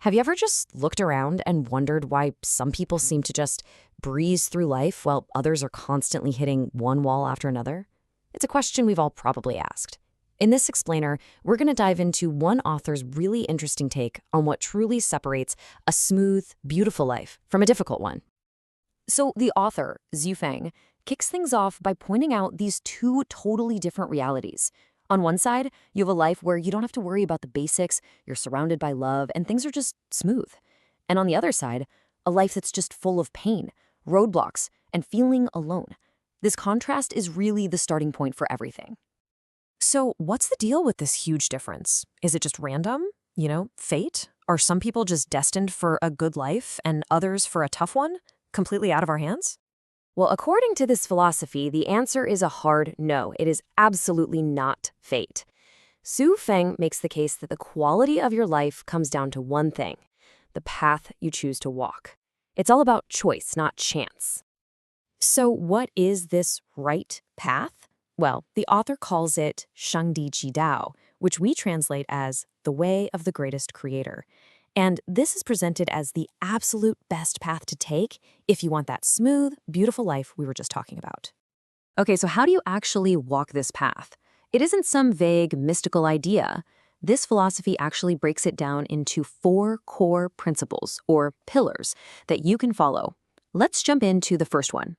Have you ever just looked around and wondered why some people seem to just breeze through life while others are constantly hitting one wall after another? It's a question we've all probably asked. In this explainer, we're going to dive into one author's really interesting take on what truly separates a smooth, beautiful life from a difficult one. So the author, Zhu Feng, kicks things off by pointing out these two totally different realities. On one side, you have a life where you don't have to worry about the basics, you're surrounded by love, and things are just smooth. And on the other side, a life that's just full of pain, roadblocks, and feeling alone. This contrast is really the starting point for everything. So what's the deal with this huge difference? Is it just random? Fate? Are some people just destined for a good life and others for a tough one? Completely out of our hands? Well, according to this philosophy, the answer is a hard no. It is absolutely not fate. Zhu Feng makes the case that the quality of your life comes down to one thing: the path you choose to walk. It's all about choice, not chance. So what is this right path? Well, the author calls it Shangdi Jidao, which we translate as the way of the greatest creator. And this is presented as the absolute best path to take if you want that smooth, beautiful life we were just talking about. Okay, so how do you actually walk this path? It isn't some vague, mystical idea. This philosophy actually breaks it down into 4 core principles, or pillars, that you can follow. Let's jump into the first one.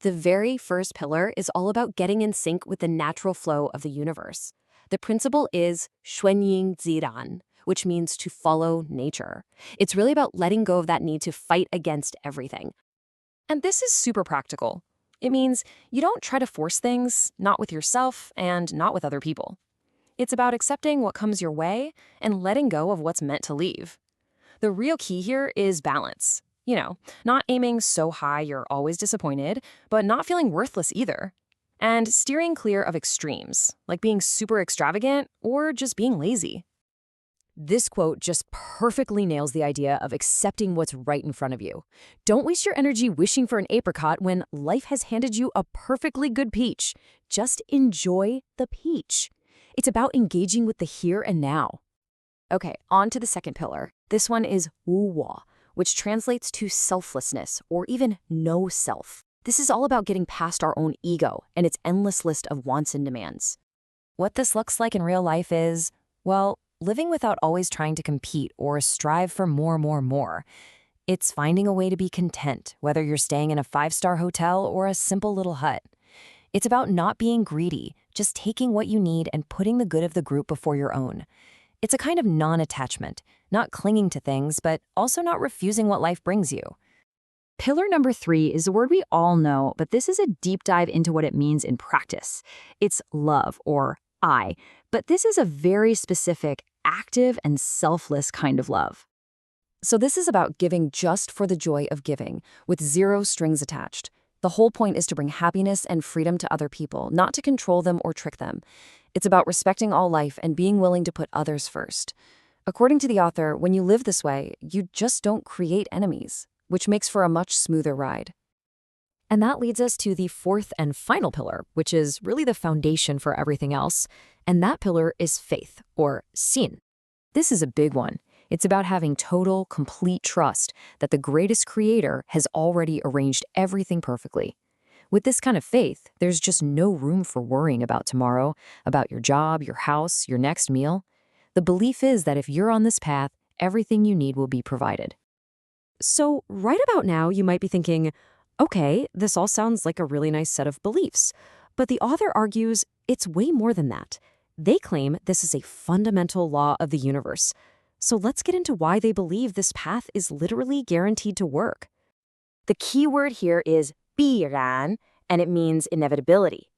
The very first pillar is all about getting in sync with the natural flow of the universe. The principle is 顺应自然, which means to follow nature. It's really about letting go of that need to fight against everything. And this is super practical. It means you don't try to force things, not with yourself and not with other people. It's about accepting what comes your way and letting go of what's meant to leave. The real key here is balance. Not aiming so high you're always disappointed, but not feeling worthless either. And steering clear of extremes, like being super extravagant or just being lazy. This quote just perfectly nails the idea of accepting what's right in front of you. Don't waste your energy wishing for an apricot when life has handed you a perfectly good peach. Just enjoy the peach. It's about engaging with the here and now. Okay, on to the second pillar. This one is wuwa, which translates to selflessness or even no self. This is all about getting past our own ego and its endless list of wants and demands. What this looks like in real life is, well, living without always trying to compete or strive for more. It's finding a way to be content, whether you're staying in a 5-star hotel or a simple little hut. It's about not being greedy, just taking what you need and putting the good of the group before your own. It's a kind of non-attachment, not clinging to things, but also not refusing what life brings you. Pillar number 3 is a word we all know, but this is a deep dive into what it means in practice. It's love, or I, but this is a very specific, active and selfless kind of love. So this is about giving just for the joy of giving, with 0 strings attached. The whole point is to bring happiness and freedom to other people, not to control them or trick them. It's about respecting all life and being willing to put others first. According to the author, when you live this way, you just don't create enemies, which makes for a much smoother ride. And that leads us to the 4th and final pillar, which is really the foundation for everything else. And that pillar is faith, or sin. This is a big one. It's about having total, complete trust that the greatest creator has already arranged everything perfectly. With this kind of faith, there's just no room for worrying about tomorrow, about your job, your house, your next meal. The belief is that if you're on this path, everything you need will be provided. So right about now, you might be thinking, okay, this all sounds like a really nice set of beliefs. But the author argues it's way more than that. They claim this is a fundamental law of the universe. So let's get into why they believe this path is literally guaranteed to work. The key word here is 必然, and it means inevitability.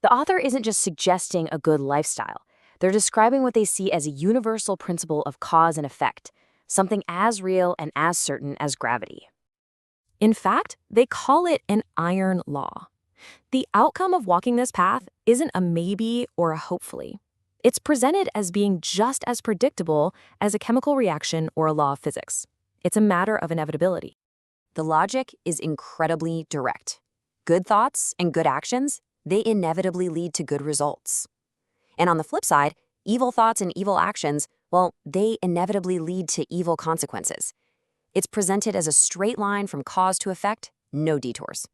The author isn't just suggesting a good lifestyle. They're describing what they see as a universal principle of cause and effect, something as real and as certain as gravity. In fact, they call it an iron law. The outcome of walking this path isn't a maybe or a hopefully. It's presented as being just as predictable as a chemical reaction or a law of physics. It's a matter of inevitability. The logic is incredibly direct. Good thoughts and good actions, they inevitably lead to good results. And on the flip side, evil thoughts and evil actions well, they inevitably lead to evil consequences. It's presented as a straight line from cause to effect, no detours.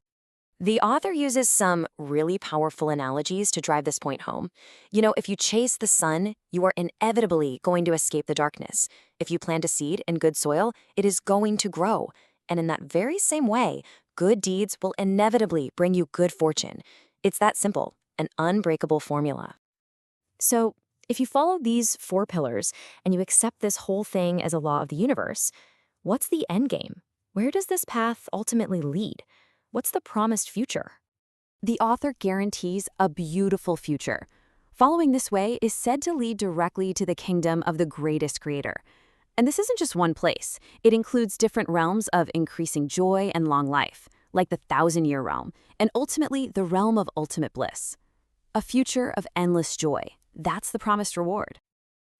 The author uses some really powerful analogies to drive this point home. If you chase the sun, you are inevitably going to escape the darkness. If you plant a seed in good soil, it is going to grow. And in that very same way, good deeds will inevitably bring you good fortune. It's that simple, an unbreakable formula. So, if you follow these 4 pillars and you accept this whole thing as a law of the universe, what's the end game? Where does this path ultimately lead? What's the promised future? The author guarantees a beautiful future. Following this way is said to lead directly to the kingdom of the greatest creator. And this isn't just one place. It includes different realms of increasing joy and long life, like the 1,000-year realm, and ultimately the realm of ultimate bliss. A future of endless joy. That's the promised reward.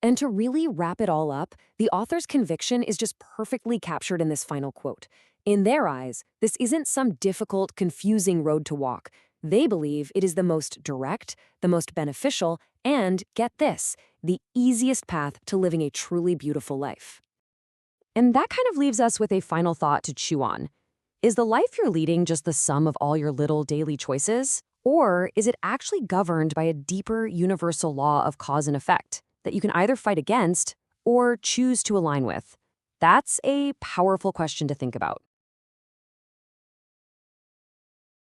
And to really wrap it all up, the author's conviction is just perfectly captured in this final quote. In their eyes, this isn't some difficult, confusing road to walk. They believe it is the most direct, the most beneficial, and, get this, the easiest path to living a truly beautiful life. And that kind of leaves us with a final thought to chew on. Is the life you're leading just the sum of all your little daily choices? Or is it actually governed by a deeper, universal law of cause and effect that you can either fight against or choose to align with? That's a powerful question to think about.